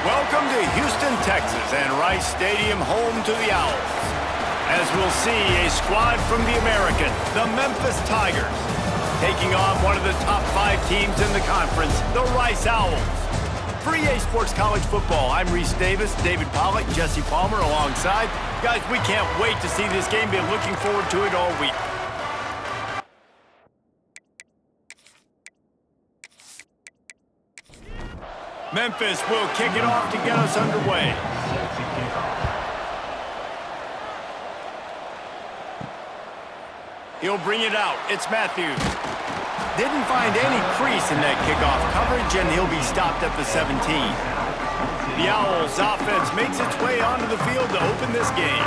Welcome to Houston, Texas, and Rice Stadium, home to the Owls. As we'll see, a squad from the American, the Memphis Tigers, taking on one of the top 5 teams in the conference, the Rice Owls. For EA Sports College Football, I'm Reese Davis, David Pollack, Jesse Palmer alongside. Guys, we can't wait to see this game. Been looking forward to it all week. Memphis will kick it off to get us underway. He'll bring it out. It's Matthews. Didn't find any crease in that kickoff coverage, and he'll be stopped at the 17. The Owls' offense makes its way onto the field to open this game.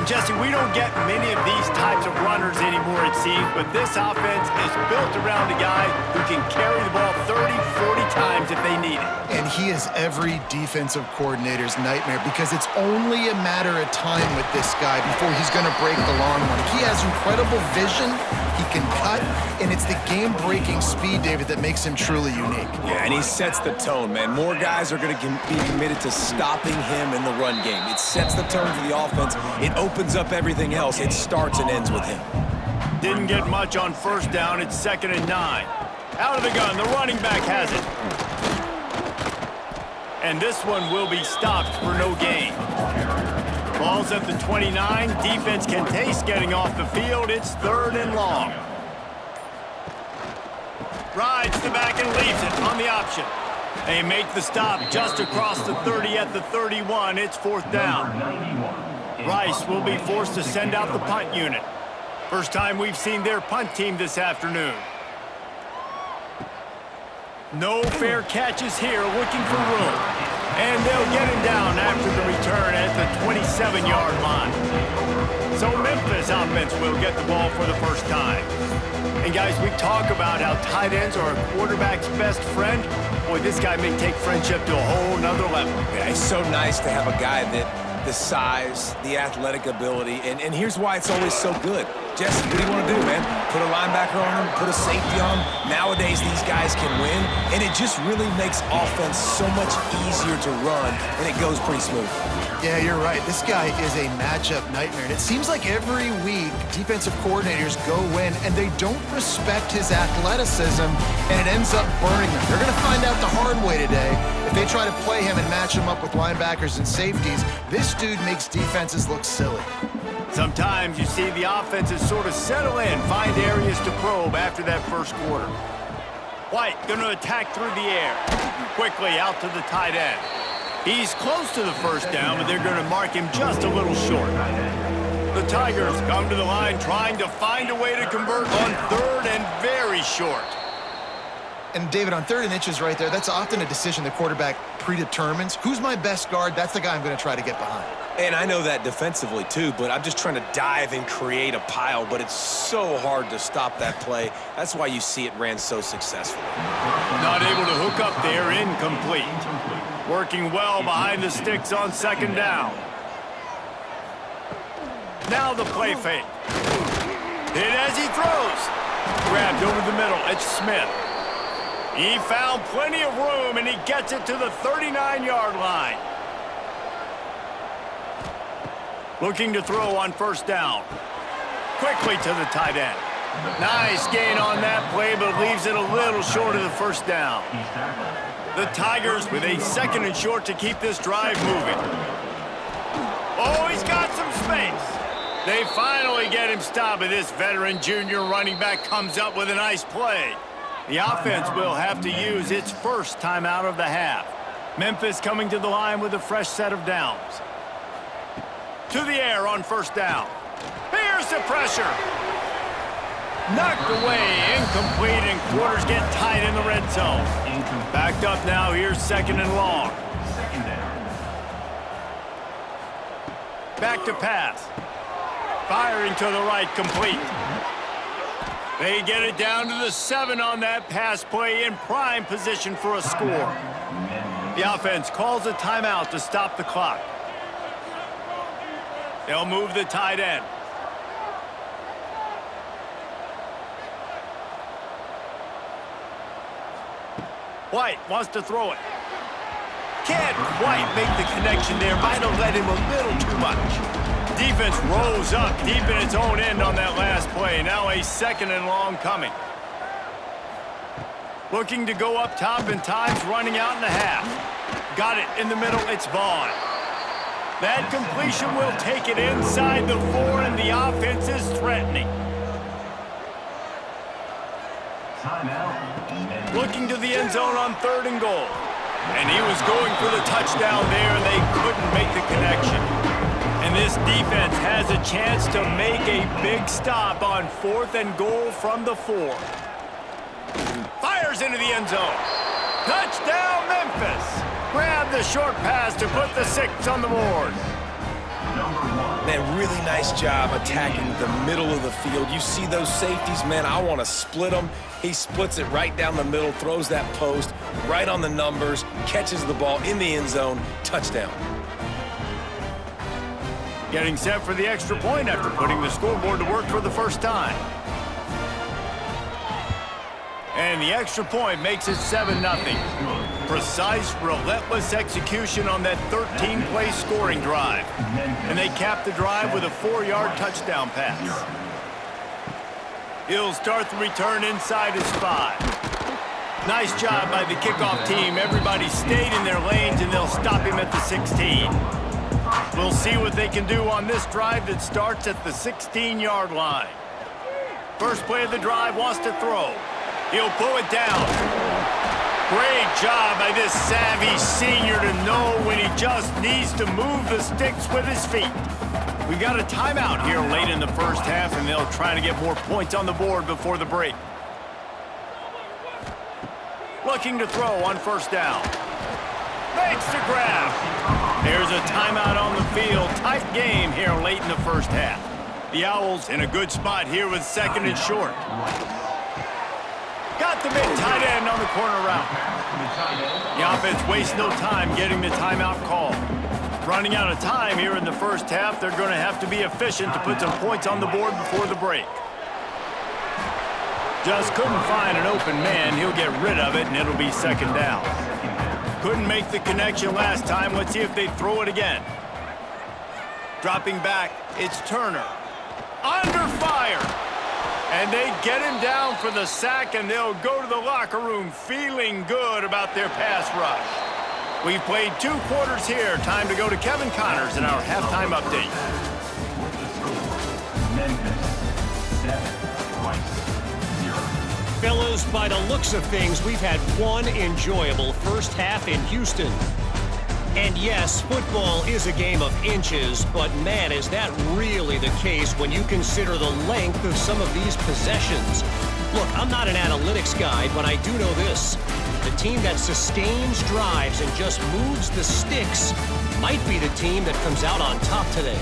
Jesse, we don't get many of these types of runners anymore, it seems, but this offense is built around a guy who can carry the ball 30, 40 times if they need it. And he is every defensive coordinator's nightmare because it's only a matter of time with this guy before he's going to break the long one. He has incredible vision, he can cut, and it's the game-breaking speed, David, that makes him truly unique. Yeah, and he sets the tone, man. More guys are going to be committed to stopping him in the run game. It sets the tone for the offense. It opens up everything else. It starts and ends with him. Didn't get much on first down. It's 2nd and 9. Out of the gun, the running back has it. And this one will be stopped for no gain. Ball's at the 29. Defense can taste getting off the field. It's 3rd and long. Rides the back and leaves it on the option. They make the stop just across the 30 at the 31. It's 4th down. Rice will be forced to send out the punt unit. First time we've seen their punt team this afternoon. No fair catches here, looking for room. And they'll get him down after the return at the 27-yard line. So Memphis offense will get the ball for the first time. And guys, we talk about how tight ends are a quarterback's best friend. Boy, this guy may take friendship to a whole nother level. Yeah, it's so nice to have a guy that the size, the athletic ability, and here's why it's always so good. Jesse, what do you want to do, man? Put a linebacker on him, put a safety on him. Nowadays, these guys can win, and it just really makes offense so much easier to run, and it goes pretty smooth. Yeah, you're right. This guy is a matchup nightmare. And it seems like every week, defensive coordinators go in, and they don't respect his athleticism, and it ends up burning them. They're going to find out the hard way today. If they try to play him and match him up with linebackers and safeties, this dude makes defenses look silly. Sometimes you see the offenses sort of settle in, find areas to probe after that first quarter. White going to attack through the air. Quickly out to the tight end. He's close to the first down, but they're going to mark him just a little short. The Tigers come to the line trying to find a way to convert on 3rd and very short. And David, on 3rd and inches right there, that's often a decision the quarterback predetermines. Who's my best guard? That's the guy I'm going to try to get behind. And I know that defensively, too, but I'm just trying to dive and create a pile, but it's so hard to stop that play. That's why you see it ran so successfully. Not able to hook up there, incomplete. Working well behind the sticks on 2nd down. Now the play fake. Hit as he throws. Grabbed over the middle. It's Smith. He found plenty of room, and he gets it to the 39-yard line. Looking to throw on 1st down. Quickly to the tight end. Nice gain on that play, but leaves it a little short of the 1st down. The Tigers with a 2nd and short to keep this drive moving. Oh, he's got some space. They finally get him stopped, and this veteran junior running back comes up with a nice play. The offense will have to use its first timeout of the half. Memphis coming to the line with a fresh set of downs. To the air on 1st down. Here's the pressure. Knocked away, incomplete, and quarters get tight in the red zone. Backed up now, here's 2nd and long. Back to pass. Firing to the right, complete. They get it down to the 7 on that pass play, in prime position for a score. The offense calls a timeout to stop the clock. They'll move the tight end. White wants to throw it. Can't quite make the connection there. Might have led him a little too much. Defense rolls up deep in its own end on that last play. Now a 2nd and long coming. Looking to go up top, and time's running out in the half. Got it in the middle. It's Vaughn. That completion will take it inside the 4, and the offense is threatening. Looking to the end zone on 3rd and goal. And he was going for the touchdown there, and they couldn't make the connection. And this defense has a chance to make a big stop on 4th and goal from the 4. Fires into the end zone. Touchdown, Memphis. Grab the short pass to put the 6 on the board. Man, really nice job attacking the middle of the field. You see those safeties, man, I want to split them. He splits it right down the middle, throws that post, right on the numbers, catches the ball in the end zone, touchdown. Getting set for the extra point after putting the scoreboard to work for the first time. And the extra point makes it 7-0. Precise, relentless execution on that 13-play scoring drive. And they cap the drive with a 4-yard touchdown pass. He'll start the return inside his 5. Nice job by the kickoff team. Everybody stayed in their lanes, and they'll stop him at the 16. We'll see what they can do on this drive that starts at the 16-yard line. First play of the drive, wants to throw. He'll pull it down. Great job by this savvy senior to know when he just needs to move the sticks with his feet. We got a timeout here late in the first half, and they'll try to get more points on the board before the break. Looking to throw on 1st down. Makes the grab. There's a timeout on the field. Tight game here late in the first half. The Owls in a good spot here with 2nd and short. Got the big tight end on the corner route. The offense wastes no time getting the timeout call. Running out of time here in the first half, they're going to have to be efficient to put some points on the board before the break. Just couldn't find an open man. He'll get rid of it, and it'll be 2nd down. Couldn't make the connection last time. Let's see if they throw it again. Dropping back, it's Turner. Under fire. And they get him down for the sack, and they'll go to the locker room feeling good about their pass rush. We've played 2 quarters here. Time to go to Kevin Connors in our halftime update. Fellas, by the looks of things, we've had one enjoyable first half in Houston. And yes, football is a game of inches, but man, is that really the case when you consider the length of some of these possessions. Look, I'm not an analytics guy, but I do know this. The team that sustains drives and just moves the sticks might be the team that comes out on top today.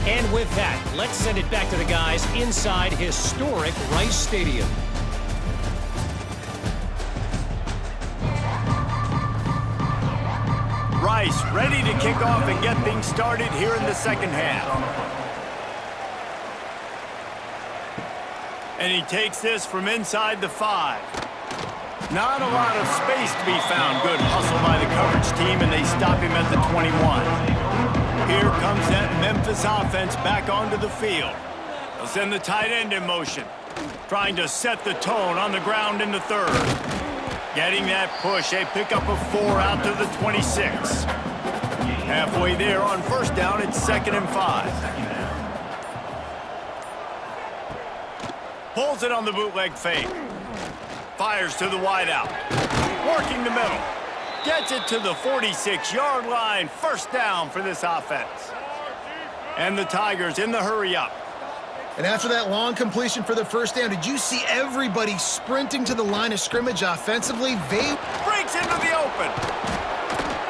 And with that, let's send it back to the guys inside historic Rice Stadium. Rice ready to kick off and get things started here in the second half. And he takes this from inside the 5. Not a lot of space to be found. Good hustle by the coverage team, and they stop him at the 21. Here comes that Memphis offense back onto the field. They'll send the tight end in motion, trying to set the tone on the ground in the 3rd. Getting that push, they pick up a 4 out to the 26. Halfway there on 1st down, it's 2nd and 5. Pulls it on the bootleg fake. Fires to the wideout. Working the middle. Gets it to the 46-yard line. 1st down for this offense. And the Tigers in the hurry-up. And after that long completion for the 1st down, did you see everybody sprinting to the line of scrimmage offensively? They breaks into the open.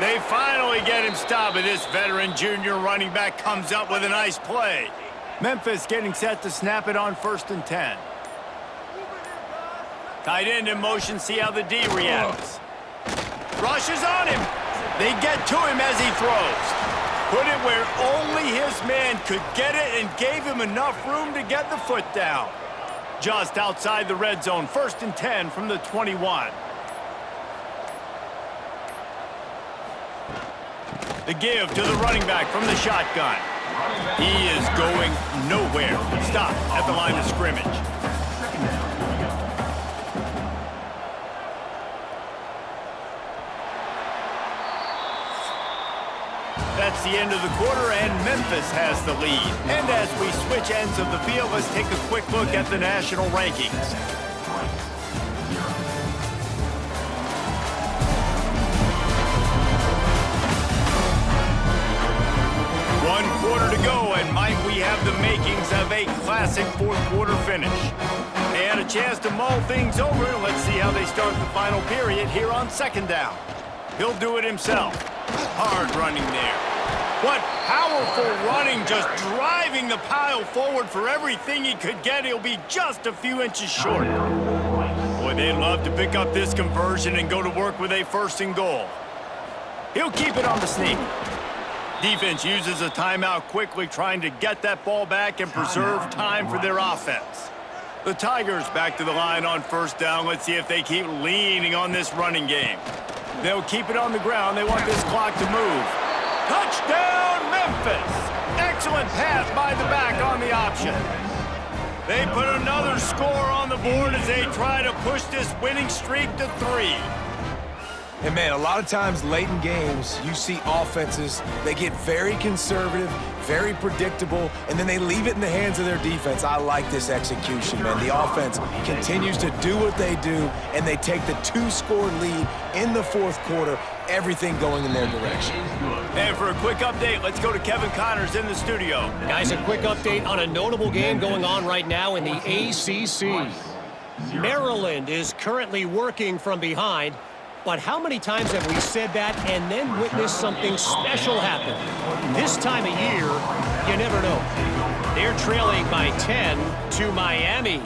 They finally get him stopped, and this veteran junior running back comes up with a nice play. Memphis getting set to snap it on 1st and 10. Tight end in motion, see how the D reacts. Rushes on him. They get to him as he throws. Put it where only his man could get it and gave him enough room to get the foot down. Just outside the red zone, 1st and 10 from the 21. The give to the running back from the shotgun. He is going nowhere. Stop at the line of scrimmage. That's the end of the quarter, and Memphis has the lead. And as we switch ends of the field, let's take a quick look at the national rankings. One quarter to go, and might we have the makings of a classic fourth quarter finish. And a chance to mull things over. Let's see how they start the final period here on 2nd down. He'll do it himself. Hard running there. What powerful running, just driving the pile forward for everything he could get. He'll be just a few inches short. Boy, they'd love to pick up this conversion and go to work with a 1st and goal. He'll keep it on the sneak. Defense uses a timeout quickly, trying to get that ball back and preserve time for their offense. The Tigers back to the line on 1st down. Let's see if they keep leaning on this running game. They'll keep it on the ground. They want this clock to move. Touchdown, Memphis! Excellent pass by the back on the option. They put another score on the board as they try to push this winning streak to 3. And, man, a lot of times late in games, you see offenses, they get very conservative, very predictable, and then they leave it in the hands of their defense. I like this execution, man. The offense continues to do what they do, and they take the 2-score lead in the 4th quarter, everything going in their direction. And for a quick update, let's go to Kevin Connors in the studio. Guys, a quick update on a notable game going on right now in the ACC. Maryland is currently working from behind. But how many times have we said that and then witnessed something special happen? This time of year, you never know. They're trailing by 10 to Miami.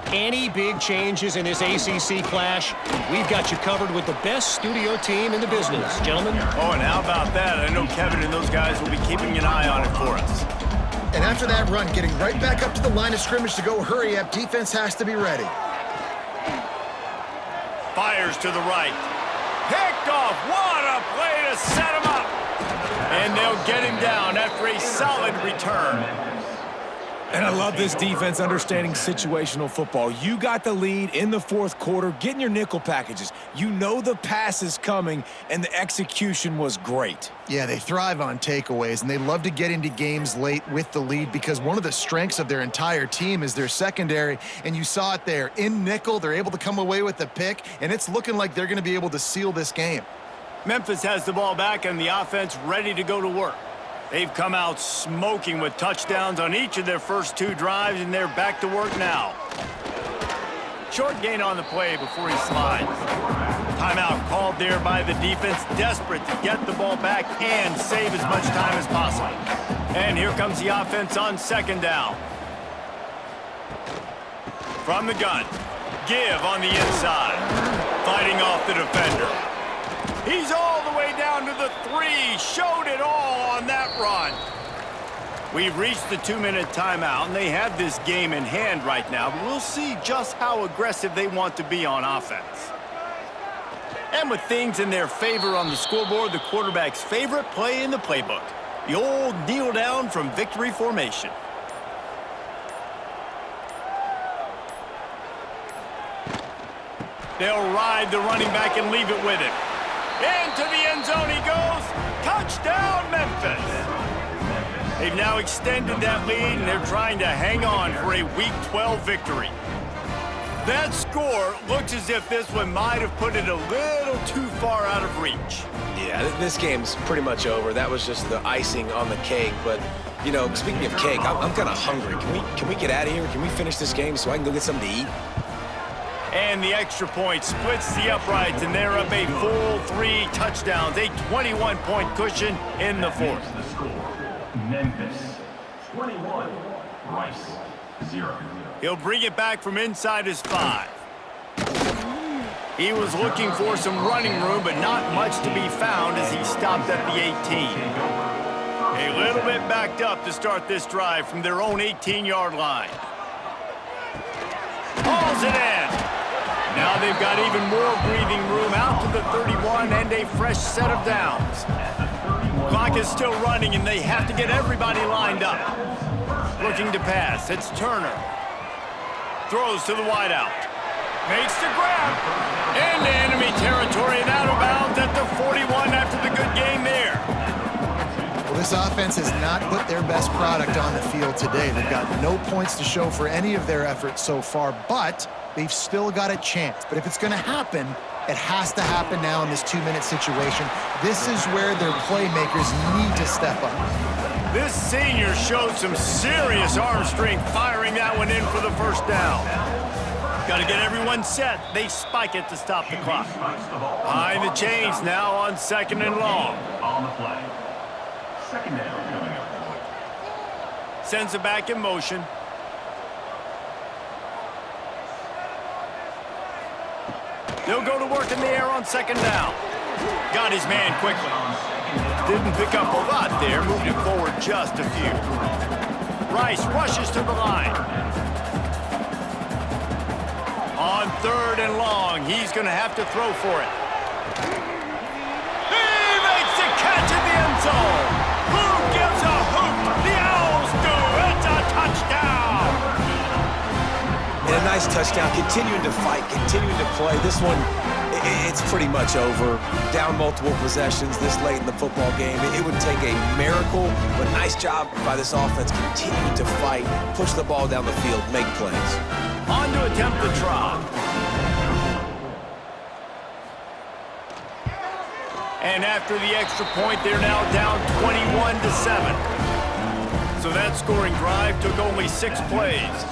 Any big changes in this ACC clash? We've got you covered with the best studio team in the business, gentlemen. Oh, and how about that? I know Kevin and those guys will be keeping an eye on it for us. And after that run, getting right back up to the line of scrimmage to go hurry up, defense has to be ready. Fires to the right. Picked off. What a play to set him up. And they'll get him down after a solid return. And I love this defense understanding situational football. You got the lead in the 4th quarter, getting your nickel packages. You know the pass is coming, and the execution was great. Yeah, they thrive on takeaways, and they love to get into games late with the lead because one of the strengths of their entire team is their secondary, and you saw it there. In nickel, they're able to come away with the pick, and it's looking like they're going to be able to seal this game. Memphis has the ball back and the offense ready to go to work. They've come out smoking with touchdowns on each of their first 2 drives, and they're back to work now. Short gain on the play before he slides. Timeout called there by the defense, desperate to get the ball back and save as much time as possible. And here comes the offense on 2nd down. From the gun, give on the inside. Fighting off the defender. He's all the way down to the 3. Showed it all on that run. We've reached the 2-minute timeout, and they have this game in hand right now. But we'll see just how aggressive they want to be on offense. And with things in their favor on the scoreboard, the quarterback's favorite play in the playbook. The old kneel down from victory formation. They'll ride the running back and leave it with him. Into the end zone he goes. Touchdown, Memphis. They've now extended that lead, and they're trying to hang on for a Week 12 victory. That score looks as if this one might have put it a little too far out of reach. Yeah, this game's pretty much over. That was just the icing on the cake. But, you know, speaking of cake, I'm kind of hungry. Can we get out of here? Can we finish this game so I can go get something to eat? And the extra point splits the uprights, and they're up a full 3 touchdowns, a 21-point cushion in the 4th. The score, Memphis 21, Rice 0. He'll bring it back from inside his 5. He was looking for some running room, but not much to be found as he stopped at the 18. A little bit backed up to start this drive from their own 18-yard line. Hauls it in. Now they've got even more breathing room out to the 31 and a fresh set of downs. Clock is still running, and they have to get everybody lined up. Looking to pass. It's Turner. Throws to the wideout. Makes the grab. Into enemy territory and out of bounds at the 41 after the good game there. Well, this offense has not put their best product on the field today. They've got no points to show for any of their efforts so far, but they've still got a chance. But if it's going to happen, it has to happen now in this 2-minute situation. This is where their playmakers need to step up. This senior showed some serious arm strength firing that one in for the first down. Got to get everyone set. They spike it to stop the clock. Behind the chains now on 2nd and long. On the play. 2nd down coming up. Sends it back in motion. They'll go to work in the air on 2nd down. Got his man quickly. Didn't pick up a lot there, moved it forward just a few. Rice rushes to the line. On 3rd and long, he's going to have to throw for it. He makes the catch in the end zone. Who gives a hoot? The Owls do. It's a touchdown. And a nice touchdown, continuing to fight, continuing to play. This one, it's pretty much over. Down multiple possessions this late in the football game. It would take a miracle, but nice job by this offense continuing to fight, push the ball down the field, make plays. On to attempt the try. And after the extra point, they're now down 21-7. So that scoring drive took only 6 plays.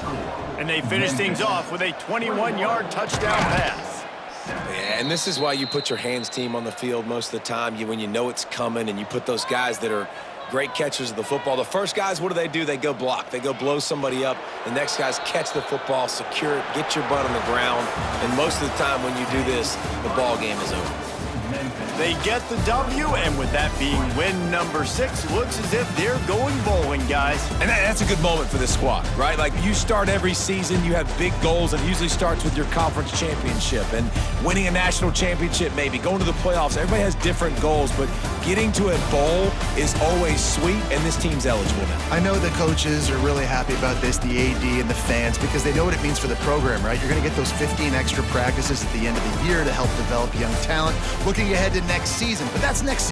And they finished things off with a 21-yard touchdown pass. Yeah, and this is why you put your hands team on the field most of the time. When you know it's coming, and you put those guys that are great catchers of the football. The first guys, what do? They go block. They go blow somebody up. The next guys catch the football, secure it, get your butt on the ground. And most of the time when you do this, the ball game is over. They get the W, and with that being win number 6, looks as if they're going bowling, guys. And that's a good moment for this squad, right? Like, you start every season, you have big goals, and it usually starts with your conference championship and winning a national championship, maybe going to the playoffs. Everybody has different goals, but getting to a bowl is always sweet, and this team's eligible now. I know the coaches are really happy about this, the AD and the fans, because they know what it means for the program, right? You're going to get those 15 extra practices at the end of the year to help develop young talent. Looking ahead to next season, but that's next season.